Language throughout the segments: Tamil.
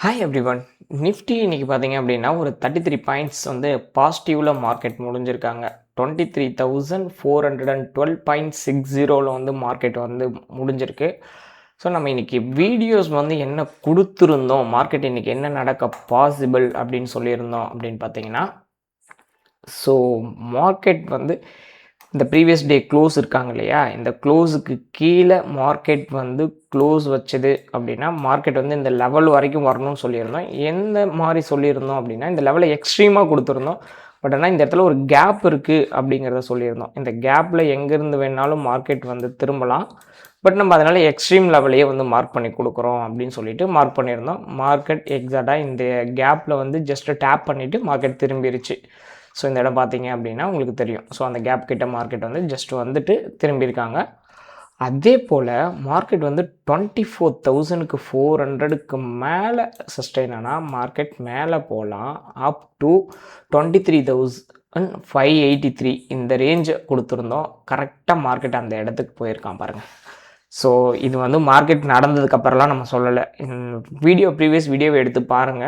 Hi everyone. நிஃப்டி இன்னைக்கு பார்த்தீங்க அப்படின்னா, ஒரு 33 பாயிண்ட்ஸ் வந்து பாசிட்டிவ்ல மார்க்கெட் முடிஞ்சிருக்காங்க. 23,412.60ல வந்து மார்க்கெட் வந்து முடிஞ்சிருக்கு. ஸோ நம்ம இன்னைக்கு வீடியோஸ் வந்து என்ன குடுத்துருந்தோம், மார்க்கெட் இன்னைக்கு என்ன நடக்க பாசிபிள் அப்படின்னு சொல்லியிருந்தோம் அப்படின்னு பார்த்தீங்கன்னா, ஸோ மார்க்கெட் வந்து இந்த ப்ரீவியஸ் டே க்ளோஸ் இருக்காங்க இல்லையா? இந்த க்ளோஸுக்கு கீழ மார்க்கெட் வந்து க்ளோஸ் வச்சது அப்படின்னா, மார்க்கெட் வந்து இந்த லெவல் வரைக்கும் வரணும்னு சொல்லியிருந்தோம். எந்த மாரி சொல்லியிருந்தோம் அப்படின்னா, இந்த லெவல எக்ஸ்ட்ரீமா குடுத்துருந்தோம். பட் ஆனா இந்த இடத்துல ஒரு கேப் இருக்கு அப்படிங்கிறத சொல்லியிருந்தோம். இந்த கேப்ல எங்கேருந்து வேணாலும் மார்க்கெட் வந்து திரும்பலாம். பட் நம்ம அதனால எக்ஸ்ட்ரீம் லெவலையே வந்து மார்க் பண்ணி குடுக்குறோம் அப்படின்னு சொல்லிட்டு மார்க் பண்ணியிருந்தோம். மார்க்கெட் எக்ஸாக்ட்டா இந்த கேப்ல வந்து ஜஸ்ட் டேப் பண்ணிட்டு மார்க்கெட் திரும்பிருச்சு. ஸோ இந்த இடம் பார்த்தீங்க அப்படின்னா உங்களுக்கு தெரியும். ஸோ அந்த கேப் கிட்ட மார்க்கெட் வந்து ஜஸ்ட் வந்துட்டு திரும்பியிருக்காங்க. அதே போல மார்க்கெட் வந்து 24,400க்கு மேல சஸ்டெயின் ஆனா மார்க்கெட் மேல போலாம். அப் டூ 23,583 இந்த ரேஞ்ச் குடுத்துருந்தோம். கரெக்ட்டா மார்க்கெட் அந்த இடத்துக்கு போயிருக்கான் பாருங்க. ஸோ இது வந்து மார்க்கெட் நடந்ததுக்கு அப்புறம்லாம் நம்ம சொல்லல. ப்ரீவியஸ் வீடியோவ எடுத்து பாருங்க.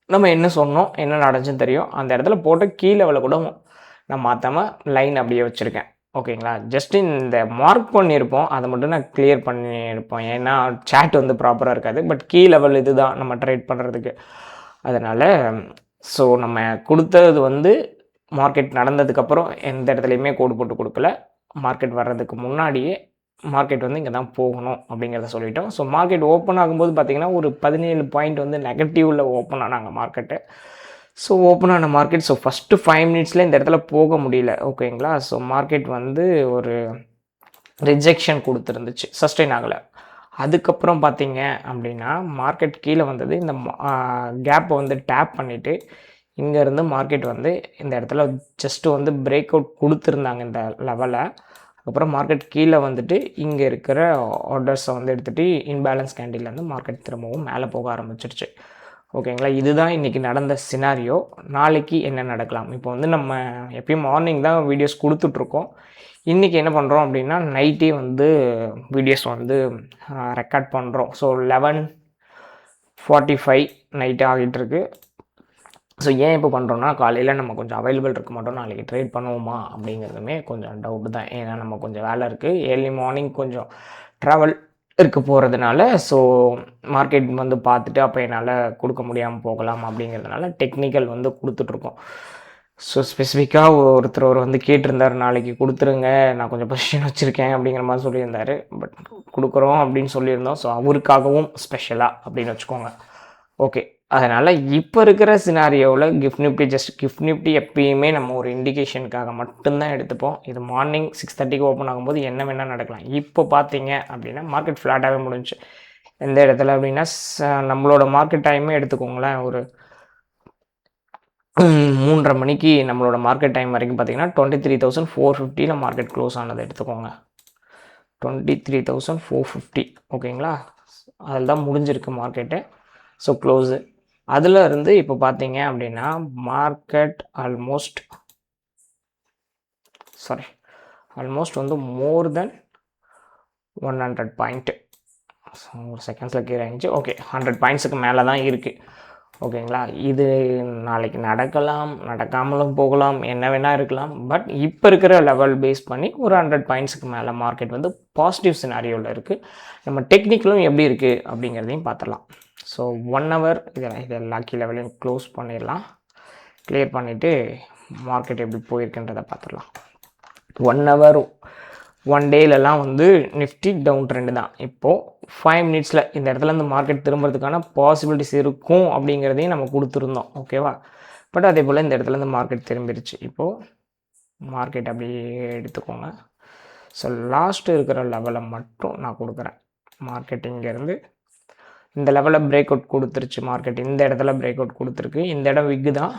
நம்ம என்ன சொன்னோம், என்ன நடந்துச்சுன்னு தெரியும். அந்த இடத்துல போட்ட கீ லெவல கூட நான் மாத்தாம லைன் அப்படியே வச்சிருக்கேன். ஓகேங்களா? ஜஸ்ட் இந்த மார்க் பண்ணியிருப்போம். அத மட்டும் நான் கிளியர் பண்ணியிருப்போம். ஏன்னா, சாட் வந்து ப்ராப்பரா இருக்காது. பட் கீ லெவல் இதுதான் நம்ம ட்ரேட் பண்றதுக்கு. அதனால ஸோ நம்ம குடுத்தது வந்து மார்க்கெட் நடந்ததுக்கப்புறம் எந்த இடத்துலயுமே கோடு போட்டு குடுக்கல. மார்க்கெட் வர்றதுக்கு முன்னாடியே மார்க்கெட் வந்து இங்க தான் போகணும் அப்படிங்கிறத சொல்லிட்டோம். ஸோ மார்க்கெட் ஓப்பன் ஆகும்போது பார்த்தீங்கன்னா, ஒரு 17 பாயிண்ட் வந்து நெகட்டிவ்ல ஓப்பன் ஆனாங்க மார்க்கெட்டு. ஸோ ஓப்பன் ஆன மார்க்கெட் ஃபர்ஸ்ட்டு 5 மினிட்ஸ்ல இந்த இடத்துல போக முடியல. ஓகேங்களா? ஸோ மார்க்கெட் வந்து ஒரு ரிஜெக்ஷன் குடுத்துருந்துச்சு. சஸ்டெயின் ஆகல. அதுக்கப்புறம் பார்த்தீங்க அப்படின்னா, மார்க்கெட் கீழ வந்தது. இந்த கேப்ப வந்து டேப் பண்ணிட்டு, இங்கருந்து மார்க்கெட் வந்து இந்த இடத்துல ஜஸ்ட் வந்து பிரேக் அவுட் குடுத்துருந்தாங்க இந்த லெவல. அதுக்கப்புறம் மார்க்கெட் கீழ வந்துட்டு, இங்க இருக்கிற ஆர்டர்ஸ வந்து எடுத்துட்டு இன்பேலன்ஸ் கேண்டில்லேருந்து மார்க்கெட் திரும்பவும் மேல போக ஆரம்பிச்சுருச்சு. ஓகேங்களா? இதுதான் இன்னைக்கு நடந்த சினாரியோ. நாளைக்கு என்ன நடக்கலாம்? இப்போ வந்து நம்ம எப்பயும் மார்னிங் தான் வீடியோஸ் குடுத்துட்ருக்கோம். இன்னைக்கு என்ன பண்ணுறோம் அப்படின்னா, நைட்டே வந்து வீடியோஸ் வந்து ரெக்கார்ட் பண்ணுறோம். ஸோ 11:45 நைட் ஆகிட்டுருக்கு. ஸோ ஏன் இப்போ பண்ணுறோம்னா, காலையில நம்ம கொஞ்சம் அவைலபிள் இருக்க மாட்டோம். நாளைக்கு ட்ரேட் பண்ணுவோமா அப்படிங்கிறதுமே கொஞ்சம் டவுட் தான். ஏன்னா நம்ம கொஞ்சம் வேலை இருக்குது. ஏர்லி மார்னிங் கொஞ்சம் ட்ராவல் இருக்க போகிறதுனால, ஸோ மார்க்கெட் வந்து பார்த்துட்டு அப்போ என்னால் கொடுக்க முடியாமல் போகலாம் அப்படிங்கிறதுனால டெக்னிக்கல் வந்து கொடுத்துட்ருக்கோம். ஸோ ஸ்பெசிஃபிக்காக ஒருத்தர் வந்து கேட்டிருந்தார், நாளைக்கு கொடுத்துருங்க, நான் கொஞ்சம் பொசிஷன் வச்சுருக்கேன் அப்படிங்கிற மாதிரி சொல்லியிருந்தார். பட் கொடுக்குறோம் அப்படின்னு சொல்லியிருந்தோம். ஸோ அவருக்காகவும் ஸ்பெஷலாக அப்படின்னு வச்சுக்கோங்க. ஓகே. அதனால இப்ப இருக்கிற சினாரியோல கிஃப்ட் நிஃப்டி எப்பயுமே நம்ம ஒரு இண்டிகேஷனுக்காக மட்டும் தான் எடுத்துப்போம். இது மார்னிங் 6:30க்கு ஓப்பன் ஆகும்போது என்ன வேணா நடக்கலாம். இப்போ பார்த்தீங்க அப்படின்னா, மார்க்கெட் ஃப்ளாட்டாவே முடிஞ்சுச்சு. எந்த இடத்துல அப்படின்னா, நம்மளோட மார்க்கெட் டைமே எடுத்துக்கோங்களேன். ஒரு 3:30 மணிக்கு நம்மளோட மார்க்கெட் டைம் வரைக்கும் பார்த்தீங்கன்னா, 23,450ல மார்க்கெட் க்ளோஸ் ஆனத எடுத்துக்கோங்க. 23,450 ஓகேங்களா? அதில தான் முடிஞ்சிருக்கு மார்க்கெட்டு. So close. அதில இருந்து இப்போ பார்த்தீங்க அப்படின்னா, மார்க்கெட் ஆல்மோஸ்ட் வந்து மோர் தென் 100 பாயிண்ட். ஒரு செகண்ட்ஸில் கிளியர் ஆகிடுச்சு. ஓகே, 100 பாயிண்ட்ஸுக்கு மேலே தான் இருக்குது. ஓகேங்களா? இது நாளைக்கு நடக்கலாம், நடக்காமலும் போகலாம், என்ன வேணா இருக்கலாம். பட் இப்போ இருக்கிற லெவல் பேஸ் பண்ணி ஒரு 100 பாயிண்ட்ஸுக்கு மேலே மார்க்கெட் வந்து பாசிட்டிவ் சினாரியோவில் இருக்குது. நம்ம டெக்னிக்கலும் எப்படி இருக்குது அப்படிங்கிறதையும் பார்த்துடலாம். ஸோ 1 ஹவர் இது எல்லா கீ லெவலையும் க்ளோஸ் பண்ணிடலாம். கிளியர் பண்ணிவிட்டு மார்க்கெட் எப்படி போயிருக்குன்றதை பார்த்துடலாம். 1 ஹவர் 1 டேலலாம் வந்து நிஃப்டி டவுன் ட்ரெண்டு தான். இப்போது 5 மினிட்ஸில் இந்த இடத்துல இந்த மார்க்கெட் திரும்புறதுக்கான பாசிபிலிட்டிஸ் இருக்கும் அப்படிங்கிறதையும் நம்ம கொடுத்துருந்தோம். ஓகேவா? பட் அதே போல் இந்த இடத்துல இந்த மார்க்கெட் திரும்பிடுச்சு. இப்போது மார்க்கெட் அப்படியே எடுத்துக்கோங்க. ஸோ லாஸ்ட்டு இருக்கிற லெவலை மட்டும் நான் கொடுக்குறேன். மார்க்கெட் இங்கேருந்து இந்த லெவலில் பிரேக் அவுட் கொடுத்துருச்சு. மார்க்கெட் இந்த இடத்துல பிரேக் அவுட் கொடுத்துருக்கு. இந்த இடம் விக்கு தான்.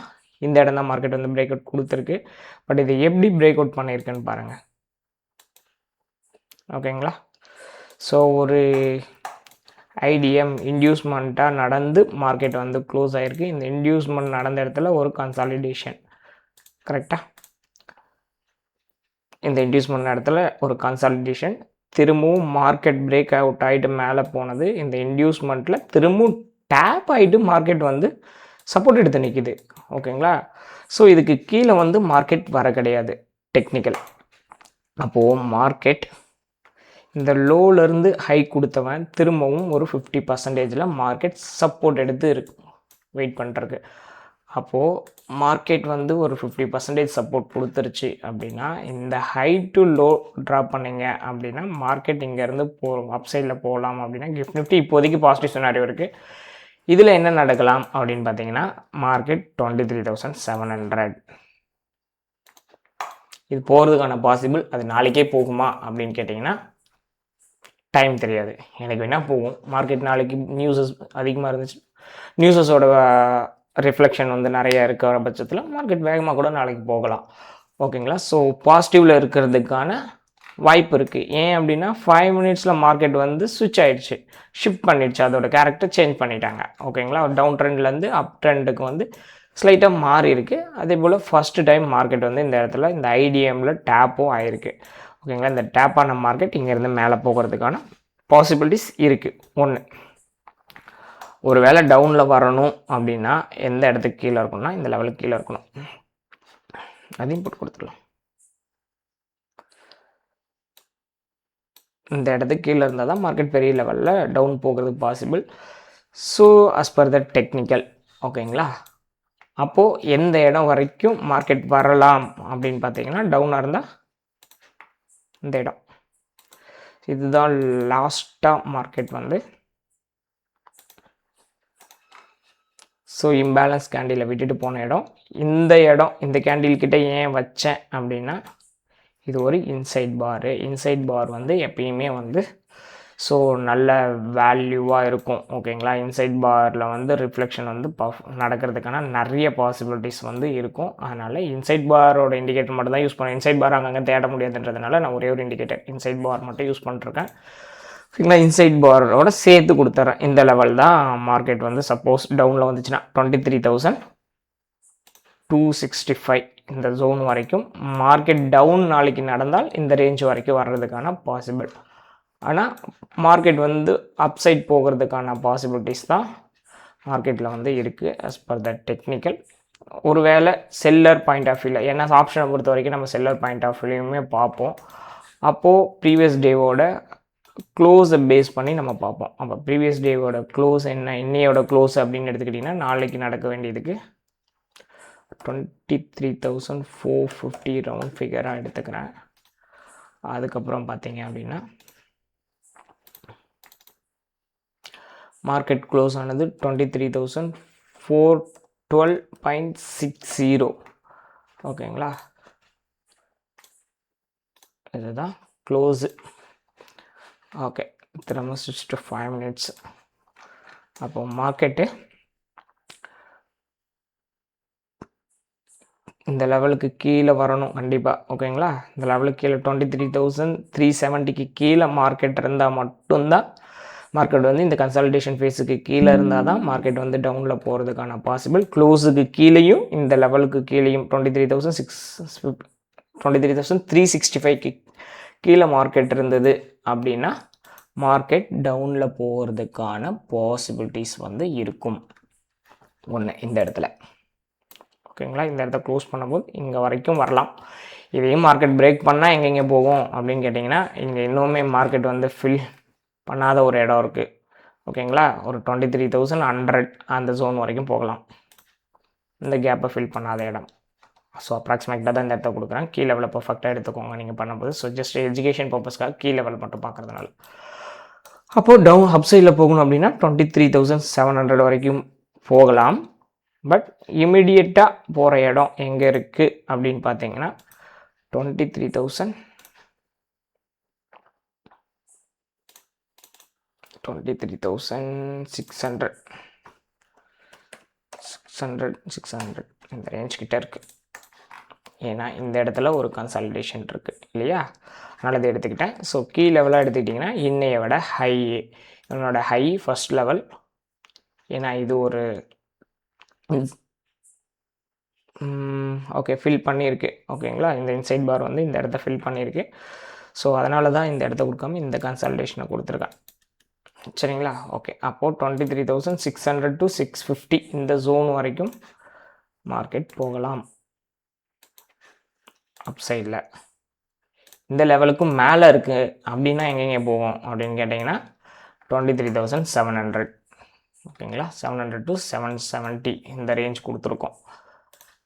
இந்த இடம் தான் மார்க்கெட் வந்து பிரேக் அவுட் கொடுத்துருக்கு. பட் இது எப்படி பிரேக் அவுட் பண்ணியிருக்குன்னு பாருங்கள். ஓகேங்களா? ஸோ ஒரு ஐடிஎம் இன்டியூஸ்மெண்ட்டாக நடந்து மார்க்கெட் வந்து க்ளோஸ் ஆகிருக்கு. இந்த இன்டியூஸ்மெண்ட் நடந்த இடத்துல ஒரு கன்சாலிடேஷன். கரெக்டாக? இந்த இன்டியூஸ்மெண்ட் இடத்துல ஒரு கன்சாலிடேஷன். திரும்பவும் மார்க்கெட் பிரேக் அவுட் ஆகிட்டு மேலே போனது. இந்த இன்டியூஸ்மெண்ட்டில் திரும்பவும் டேப் ஆகிட்டு மார்க்கெட் வந்து சப்போர்ட் எடுத்து நிற்கிது. ஓகேங்களா? ஸோ இதுக்கு கீழே வந்து மார்க்கெட் வர கிடையாது டெக்னிக்கல். அப்போது மார்க்கெட் இந்த லோலேருந்து ஹை கொடுத்தவன் திரும்பவும் ஒரு 50% மார்க்கெட் சப்போர்ட் எடுத்து வெயிட் பண்ணுறதுக்கு. அப்போது மார்க்கெட் வந்து ஒரு 50% சப்போர்ட் கொடுத்துருச்சு அப்படின்னா, இந்த ஹை டு லோ ட்ராப் பண்ணிங்க அப்படின்னா மார்க்கெட் இங்கேருந்து அப்சைடில் போகலாம் அப்படின்னா நிஃப்டி இப்போதைக்கு பாசிட்டிவ் சினாரியோ இருக்குது. இதில் என்ன நடக்கலாம் அப்படின்னு பார்த்தீங்கன்னா, மார்க்கெட் 23,700 இது போகிறதுக்கான பாசிபிள். அது நாளைக்கே போகுமா அப்படின்னு கேட்டிங்கன்னா டைம் தெரியாது. எனக்கு வேணால் போகும். மார்க்கெட் நாளைக்கு நியூஸஸ் அதிகமாக இருந்துச்சு, நியூஸஸோட ரிஃப்ளெக்ஷன் வந்து நிறைய இருக்கிற பட்சத்தில் மார்க்கெட் வேகமாக கூட நாளைக்கு போகலாம். ஓகேங்களா? ஸோ பாசிட்டிவில் இருக்கிறதுக்கான வாய்ப்பு இருக்குது. ஏன் அப்படின்னா 5 மினிட்ஸில் மார்க்கெட் வந்து ஸ்விட்ச் ஆகிடுச்சு, ஷிஃப்ட் பண்ணிடுச்சு, அதோட கேரக்டர் சேஞ்ச் பண்ணிட்டாங்க. ஓகேங்களா? டவுன் ட்ரெண்ட்லேருந்து அப் ட்ரெண்டுக்கு வந்து ஸ்லைட்டாக மாறி இருக்குது. அதே போல் ஃபஸ்ட்டு டைம் மார்க்கெட் வந்து இந்த இடத்துல இந்த ஐடிஎம்மில் டேப்பும் ஆகிருக்கு. ஓகேங்களா? இந்த டேப்பான மார்க்கெட் இங்கேருந்து மேலே போகிறதுக்கான பாசிபிலிட்டிஸ் இருக்குது. ஒன்று, ஒரு வேளை டவுனில் வரணும் அப்படின்னா எந்த இடத்துக்கு கீழே இருக்கணும்னா இந்த லெவலுக்கு கீழே இருக்கணும். அதையும் போட்டு கொடுத்துடலாம். இந்த இடத்துக்கு கீழே இருந்தால் தான் மார்க்கெட் பெரிய லெவலில் டவுன் போகிறதுக்கு possible. So as per the technical. ஓகேங்களா? அப்போது எந்த இடம் வரைக்கும் மார்க்கெட் வரலாம் அப்படின்னு பார்த்தீங்கன்னா, டவுனாக இருந்தால் இந்த இடம், இதுதான் லாஸ்ட்டாக மார்க்கெட் வந்து ஸோ இம்பேலன்ஸ் கேண்டிலை விட்டுட்டு போன இடம். இந்த இடம் இந்த கேண்டில் கிட்ட ஏன் வச்சேன் அப்படின்னா, இது ஒரு இன்சைட் பாரு. இன்சைட் பார் வந்து எப்பயுமே வந்து ஸோ நல்ல வேல்யூவாக இருக்கும். ஓகேங்களா? இன்சைட் பாரில் வந்து ரிஃப்ளெக்ஷன் வந்து நடக்கிறதுக்கான நிறைய பாசிபிலிட்டிஸ் வந்து இருக்கும். அதனால் இன்சைட் பாரோட இண்டிகேட்டர் மட்டும் தான் யூஸ் பண்ணுவேன். இன்சைட் பார் அங்கங்கே தேட முடியாதுன்றதுனால நான் ஒரே ஒரு இண்டிகேட்டர் இன்சைட் பார் மட்டும் யூஸ் பண்ணிருக்கேன். ஓகேங்களா? இன்சைட் பாரோட சேர்த்து கொடுத்துட்றேன். இந்த லெவல் தான் மார்க்கெட் வந்து சப்போஸ் டவுனில் வந்துச்சுன்னா 23,265 இந்த ஜோன் வரைக்கும் மார்க்கெட் டவுன் நாளைக்கு நடந்தால் இந்த ரேஞ்ச் வரைக்கும் வர்றதுக்கான பாசிபிள். ஆனால் மார்க்கெட் வந்து அப்சைட் போகிறதுக்கான பாசிபிலிட்டிஸ் தான் மார்க்கெட்டில் வந்து இருக்குது ஆஸ் பர் த டெக்னிக்கல். ஒருவேளை செல்லர் பாயிண்ட் ஆஃப் வியூவில், ஏன்னா ஆப்ஷனை பொறுத்த வரைக்கும் நம்ம செல்லர் பாயிண்ட் ஆஃப் வியூலையுமே பார்ப்போம். அப்போது ப்ரீவியஸ் டேவோட க்ளோஸை பேஸ் பண்ணி நம்ம பார்ப்போம். அப்போ ப்ரீவியஸ் டேவோட க்ளோஸ் என்ன, இன்னையோட க்ளோஸ் அப்படின்னு எடுத்துக்கிட்டிங்கன்னா நாளைக்கு நடக்க வேண்டியதுக்கு 23,450 ரவுண்ட் ஃபிகராக எடுத்துக்கிறேன். அதுக்கப்புறம் பார்த்தீங்க அப்படின்னா மார்க்கெட் க்ளோஸ் ஆனது 23,412.60. ஓகேங்களா? இதுதான் க்ளோஸு. ஓகே, திரும்ப ஸ்விட்ச் டு 5 மினிட்ஸ். அப்போ மார்க்கெட்டு இந்த லெவலுக்கு கீழே வரணும் கண்டிப்பாக. ஓகேங்களா? இந்த லெவலுக்கு கீழே 23,370க்கு கீழே மார்க்கெட் இருந்தால் மட்டும்தான் மார்க்கெட் வந்து இந்த கன்சாலிடேஷன் ஃபேஸுக்கு கீழே இருந்தால் தான் மார்க்கெட் வந்து டவுனில் போகிறதுக்கான பாசிபிள். க்ளோஸுக்கு கீழேயும் இந்த லெவலுக்கு கீழேயும் 23,365க்கு கீழே மார்க்கெட் இருந்தது அப்படின்னா மார்க்கெட் டவுனில் போகிறதுக்கான பாசிபிலிட்டிஸ் வந்து இருக்கும். ஒன்று இந்த இடத்துல. ஓகேங்களா? இந்த இடத்த க்ளோஸ் பண்ணும்போது இங்கே வரைக்கும் வரலாம். இதையும் மார்க்கெட் பிரேக் பண்ணால் எங்கெங்கே போகும் அப்படின்னு கேட்டிங்கன்னா, இங்கே இன்னுமே மார்க்கெட் வந்து ஃபில் பண்ணாத ஒரு இடம் இருக்குது. ஓகேங்களா? ஒரு 23,100 அந்த ஜோன் வரைக்கும் போகலாம், இந்த கேப்பை ஃபில் பண்ணாத இடம். ஸோ அப்ராக்சிமேட்டாக தான் இந்த இடத்த கொடுக்குறேன். கீ லெவலில் பர்ஃபெக்டாக எடுத்துக்கோங்க நீங்கள் பண்ணும்போது. ஸோ ஜஸ்ட் எஜுகேஷன் பர்பஸ்க்காக கீ லெவல் மட்டும் பார்க்குறதுனால. அப்போது டவுன் அப்சைடில் போகணும் அப்படின்னா 23,700 வரைக்கும் போகலாம். பட் இமிடியேட்டாக போகிற இடம் எங்கே இருக்குது அப்படின்னு பார்த்தீங்கன்னா 23,600 இந்த ரேஞ்ச் கிட்ட இருக்குது. ஏன்னா இந்த இடத்துல ஒரு கன்சாலிடேஷன் இருக்குது இல்லையா? அதனால் இதை எடுத்துக்கிட்டேன். ஸோ கீ லெவலாக எடுத்துக்கிட்டிங்கன்னா இன்னையை விட ஹை, என்னோட ஹை ஃபஸ்ட் லெவல். ஏன்னா இது ஒரு ஓகே ஃபில் பண்ணியிருக்கு. ஓகேங்களா? இந்த இன்சைட் பார் வந்து இந்த இடத்த ஃபில் பண்ணியிருக்கு. ஸோ அதனால தான் இந்த இடத்த கொடுக்காம இந்த கன்சாலிடேஷனை கொடுத்துருக்கேன். சரிங்களா? ஓகே. அப்போது 23,600 to 650 இந்த ஜோன் வரைக்கும் மார்க்கெட் போகலாம் அப்சைடில். இந்த லெவலுக்கும் மேலே இருக்குது அப்படின்னா எங்கெங்கே போவோம் அப்படின்னு கேட்டிங்கன்னா 23,700, ஓகேங்களா? 700 to 770 இந்த ரேஞ்ச் கொடுத்துருக்கோம்.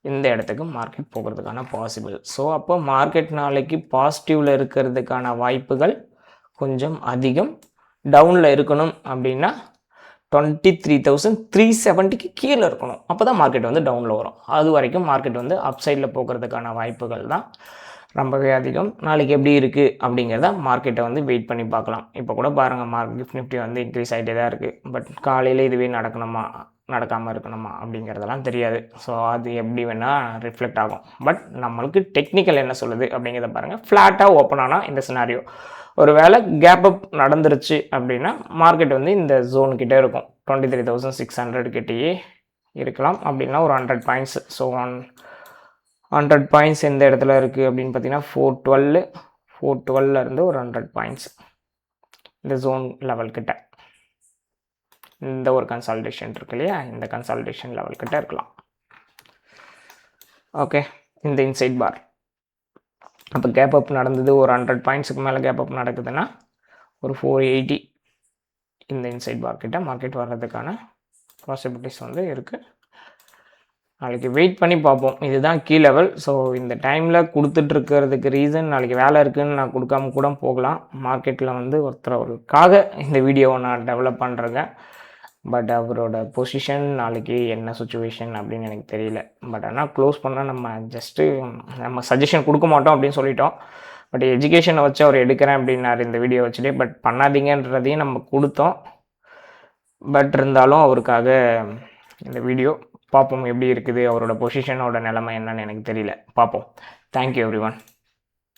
இந்த இடத்துக்கு மார்க்கெட் போகிறதுக்கான பாசிபிள். ஸோ அப்போ மார்க்கெட் நாளைக்கு பாசிட்டிவில் இருக்கிறதுக்கான வாய்ப்புகள் கொஞ்சம் அதிகம். டவுனில் இருக்கணும் அப்படின்னா 23,370க்கு கீழே இருக்கணும். அப்போ தான் மார்க்கெட் வந்து டவுனில் வரும். அது வரைக்கும் மார்க்கெட் வந்து அப்சைடில் போகிறதுக்கான வாய்ப்புகள் தான் ரொம்பவே அதிகம். நாளைக்கு எப்படி இருக்குது அப்படிங்கிறத மார்க்கெட்டை வந்து வெயிட் பண்ணி பார்க்கலாம். இப்போ கூட பாருங்கள், கிஃப்ட் நிஃப்டி வந்து இன்க்ரீஸ் ஆகிட்டே தான் இருக்குது. பட் காலையில் இதுவே நடக்கணுமா நடக்காமல் இருக்கணுமா அப்படிங்கிறதெல்லாம் தெரியாது. ஸோ அது எப்படி வேணால் ரிஃப்ளெக்ட் ஆகும். பட் நம்மளுக்கு டெக்னிக்கல் என்ன சொல்லுது அப்படிங்கிறத பாருங்கள். ஃப்ளாட்டாக ஓப்பன் ஆனால் இந்த சினாரியோ ஒரு வேளை கேப் அப் நடந்துருச்சு அப்படின்னா மார்க்கெட் வந்து இந்த ஜோனுக்கிட்டே இருக்கும். 23,600 கிட்டேயே இருக்கலாம். அப்படின்னா ஒரு 100 பாயிண்ட்ஸ். ஸோ 100 பாயிண்ட்ஸ் எந்த இடத்துல இருக்குது அப்படின்னு பார்த்தீங்கன்னா 412 ஒரு 100 பாயிண்ட்ஸ் இந்த ஜோன் லெவல்கிட்ட இந்த ஒரு கன்சால்டேஷன் இருக்கு இல்லையா, இந்த கன்சால்டேஷன் லெவல்கிட்ட இருக்கலாம். ஓகே, இந்த இன்சைட் பார் அப்போ கேப் அப் நடந்தது ஒரு 100 பாயிண்ட்ஸுக்கு மேலே கேப் அப் நடக்குதுன்னா ஒரு 480 இந்த இன்சைட் பார் கிட்ட மார்க்கெட் வர்றதுக்கான பாசிபிலிட்டிஸ் வந்து இருக்குது. நாளைக்கு வெயிட் பண்ணி பார்ப்போம். இதுதான் கீ லெவல். ஸோ இந்த டைமில் கொடுத்துட்ருக்கிறதுக்கு ரீசன் நாளைக்கு வேலை இருக்குதுன்னு நான் கொடுக்காம கூட போகலாம். மார்க்கெட்டில் வந்து ஒருத்தருக்காக இந்த வீடியோவை நான் டெவலப் பண்ணுறேங்க. பட் அவரோட பொசிஷன் நாளைக்கு என்ன சுச்சுவேஷன் அப்படின்னு எனக்கு தெரியல. பட் ஆனால் க்ளோஸ் பண்ணால் நம்ம சஜஷன் கொடுக்க மாட்டோம் அப்படின்னு சொல்லிட்டோம். பட் எஜுகேஷனை வச்சு அவர் எடுக்கிறேன் அப்படின்னாரு இந்த வீடியோ வச்சுட்டு. பட் பண்ணாதீங்கன்றதையும் நம்ம கொடுத்தோம். பட் இருந்தாலும் அவருக்காக இந்த வீடியோ பார்ப்போம் எப்படி இருக்குது, அவரோட பொசிஷனோட நிலைமை என்னன்னு எனக்கு தெரியல. பார்ப்போம். Thank you every one.